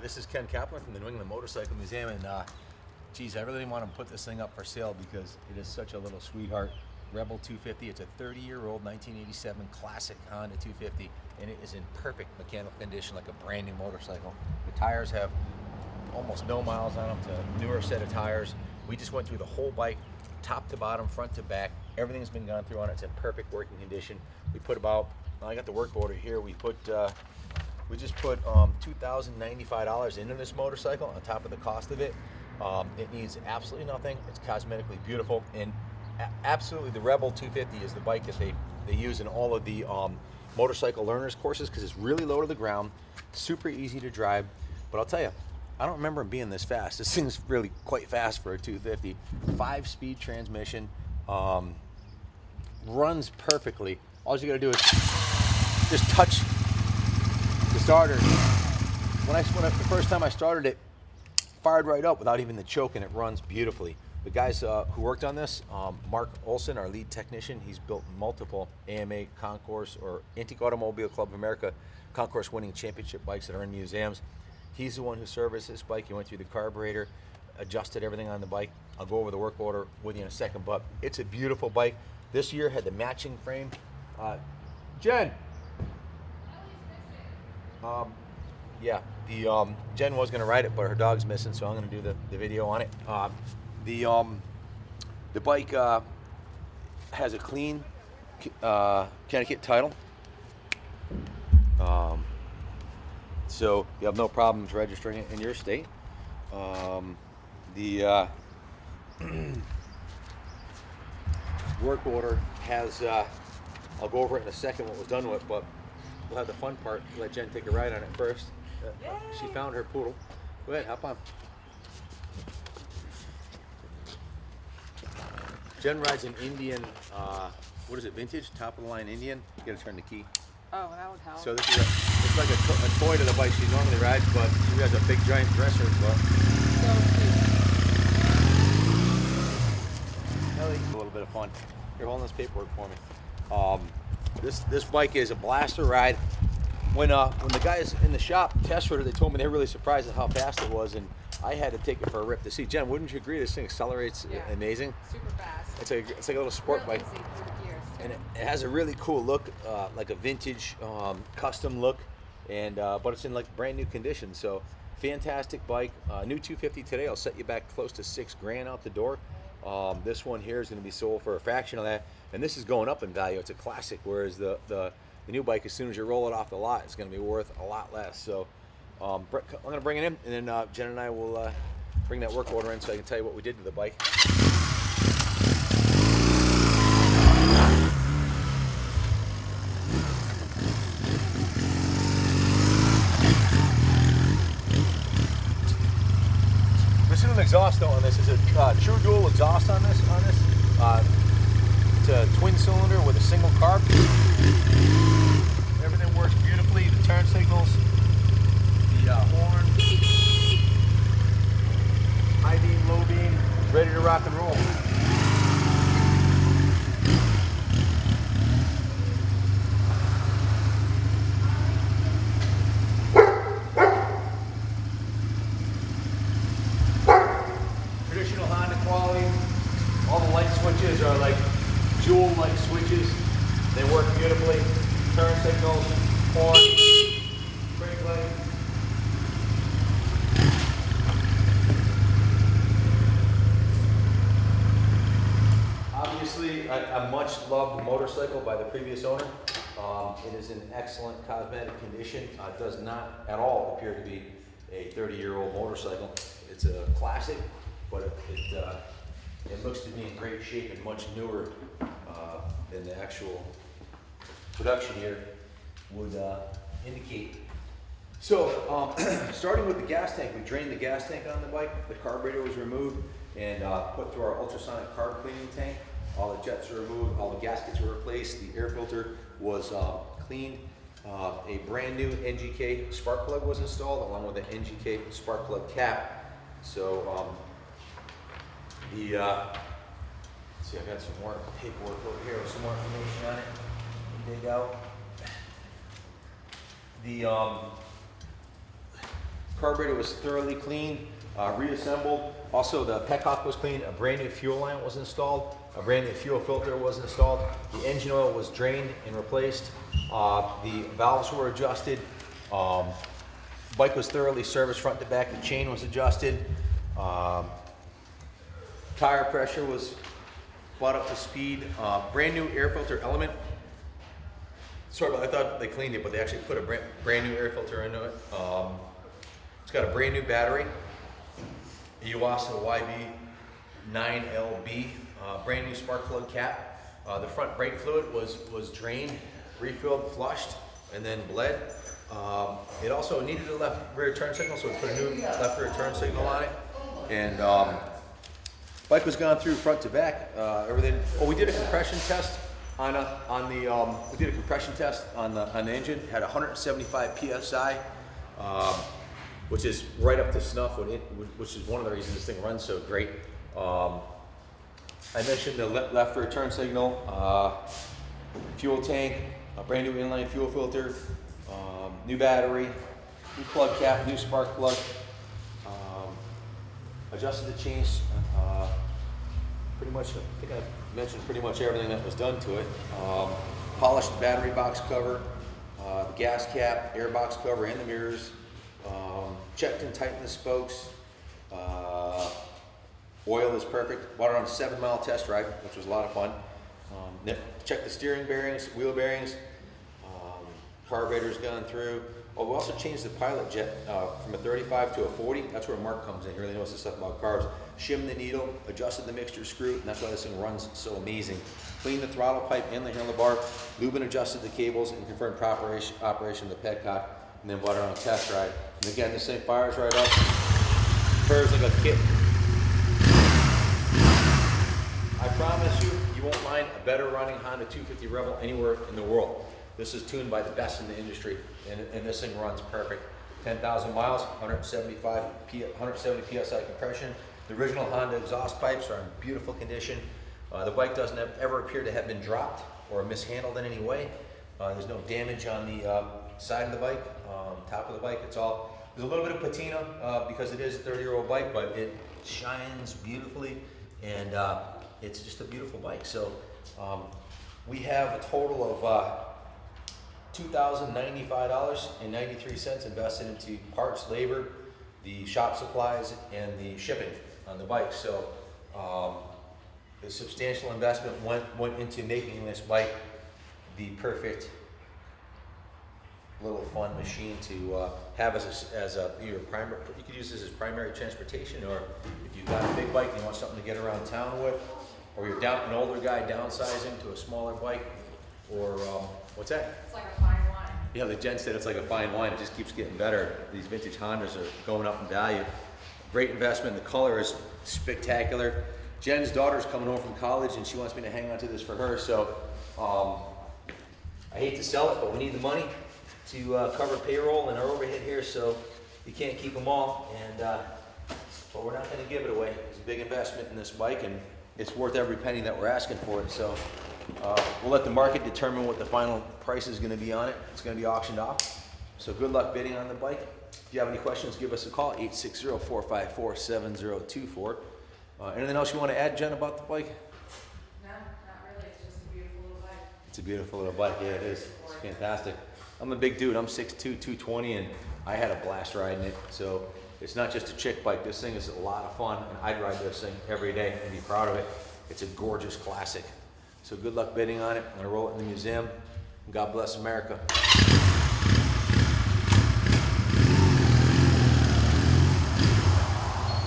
This is Ken Kaplan from the New England Motorcycle Museum, and geez, I really didn't want to put this thing up for sale because it is such a little sweetheart. Rebel 250. It's a 30-year-old 1987 classic Honda 250, and it is in perfect mechanical condition, like a brand new motorcycle. The tires have almost no miles on them. It's a newer set of tires. We just went through the whole bike, top to bottom, front to back. Everything's been gone through on it. It's in perfect working condition. We put about, I got the work order here. We just put $2,095 into this motorcycle on top of the cost of it. It needs absolutely nothing. It's cosmetically beautiful, and absolutely the Rebel 250 is the bike that they use in all of the motorcycle learners courses because it's really low to the ground, super easy to drive. But I'll tell you, I don't remember them being this fast. This thing's really quite fast for a 250. 5-speed transmission, runs perfectly. All you gotta do is just touch the starter. The first time I started it, fired right up without even the choke, and it runs beautifully. The guys who worked on this, Mark Olson, our lead technician, he's built multiple AMA Concourse or Antique Automobile Club of America Concourse winning championship bikes that are in museums. He's the one who serviced this bike. He went through the carburetor, adjusted everything on the bike. I'll go over the work order with you in a second, but it's a beautiful bike. This year had the matching frame. Jen. Yeah, Jen was gonna ride it, but her dog's missing, so I'm gonna do the video on it. The bike has a clean Connecticut title, so you have no problems registering it in your state. The work order has, I'll go over it in a second what was done with it, but we'll have the fun part. Let Jen take a ride on it first. She found her poodle. Go ahead, hop on. Jen rides an Indian, what is it, vintage, top of the line Indian. You gotta turn the key. Oh, that would help. So this is it's like a toy to the bike she normally rides, but she has a big giant dresser. But so cute. Ellie, a little bit of fun. You're holding this paperwork for me. This bike is a blaster ride. When the guys in the shop test rode it, they told me they were really surprised at how fast it was, and I had to take it for a rip to see. Jen, wouldn't you agree this thing accelerates amazing? Super fast. It's like a little sport Real bike. easy through gears, And it has a really cool look, like a vintage custom look, and but it's in like brand new condition. So fantastic bike. New 250 today. I'll set you back close to $6,000 out the door. This one here is going to be sold for a fraction of that, and this is going up in value. It's a classic, whereas the new bike, as soon as you roll it off the lot, it's going to be worth a lot less. So I'm going to bring it in, and then Jen and I will bring that work order in so I can tell you what we did to the bike. Listen to the exhaust though on this. It's a true dual exhaust on this. It's a twin cylinder with a single carb. Everything works beautifully. The turn signals, the horn, high beam, low beam, ready to rock and roll. Traditional Honda quality. All the light switches are like jewel light switches. They work beautifully. Turn signals, horn, brake light. Obviously, a much loved motorcycle by the previous owner. It is in excellent cosmetic condition. It does not at all appear to be a 30-year-old motorcycle. It's a classic, but it looks to be in great shape and much newer than the actual production here would indicate. So starting with the gas tank, we drained the gas tank on the bike. The carburetor was removed and put through our ultrasonic carb cleaning tank. All the jets were removed, all the gaskets were replaced, the air filter was cleaned. A brand new NGK spark plug was installed along with an NGK spark plug cap. So see, I've got some more paperwork over here with some more information on it. Dig out. Carburetor was thoroughly cleaned, reassembled. Also, the petcock was cleaned. A brand new fuel line was installed. A brand new fuel filter was installed. The engine oil was drained and replaced. The valves were adjusted. Bike was thoroughly serviced front to back. The chain was adjusted. Tire pressure was brought up to speed. Brand new air filter element. Sorry, I thought they cleaned it, but they actually put a brand new air filter into it. It's got a brand new battery. Iwasa YB9LB. Brand new spark plug cap. The front brake fluid was drained, refilled, flushed, and then bled. It also needed a left rear turn signal, so we put a new left rear turn signal on it. And bike was gone through front to back. Everything. Oh, we did a compression test on the engine. It had 175 psi, which is right up to snuff. Which is one of the reasons this thing runs so great. I mentioned the left rear turn signal, fuel tank, a brand new inline fuel filter, new battery, new plug cap, new spark plug. Adjusted the chains. Pretty much, I think I mentioned pretty much everything that was done to it. Polished the battery box cover, the gas cap, air box cover, and the mirrors. Checked and tightened the spokes. Oil is perfect. Bought it on a 7-mile test drive, which was a lot of fun. Checked the steering bearings, wheel bearings. Carburetor's gone through. Oh, we also changed the pilot jet from a 35 to a 40. That's where Mark comes in. He really knows the stuff about carbs. Shimmed the needle, adjusted the mixture screw, and that's why this thing runs so amazing. Cleaned the throttle pipe and the handlebar. Lube and adjusted the cables and confirmed proper operation of the petcock, and then bought it on a test ride. And again, this thing fires right up. Purrs like a kitten. I promise you, you won't find a better running Honda 250 Rebel anywhere in the world. This is tuned by the best in the industry, and this thing runs perfect. 10,000 miles, 170 PSI compression. The original Honda exhaust pipes are in beautiful condition. The bike doesn't ever appear to have been dropped or mishandled in any way. There's no damage on the side of the bike, top of the bike. There's a little bit of patina because it is a 30-year-old bike, but it shines beautifully, and it's just a beautiful bike. So we have a total of $2,095.93 invested into parts, labor, the shop supplies, and the shipping on the bike. So a substantial investment went into making this bike the perfect little fun machine to have as your primary. You could use this as primary transportation, or if you've got a big bike and you want something to get around town with, or you're an older guy downsizing to a smaller bike, or what's that? It's like a fine wine. Yeah, the Jen said it's like a fine wine. It just keeps getting better. These vintage Hondas are going up in value. Great investment. The color is spectacular. Jen's daughter's coming home from college, and she wants me to hang on to this for her. So I hate to sell it, but we need the money to cover payroll and our overhead here. So you can't keep them all, and but we're not going to give it away. It's a big investment in this bike, and it's worth every penny that we're asking for it. So we'll let the market determine what the final price is going to be on it. It's going to be auctioned off. So good luck bidding on the bike. If you have any questions, give us a call, 860-454-7024. Anything else you want to add, Jen, about the bike? No, not really. It's just a beautiful little bike. It's a beautiful little bike. Yeah, it is. It's fantastic. I'm a big dude. I'm 6'2", 220, and I had a blast riding it. So it's not just a chick bike. This thing is a lot of fun, and I'd ride this thing every day and be proud of it. It's a gorgeous classic. So good luck bidding on it. I'm going to roll it in the museum. God bless America.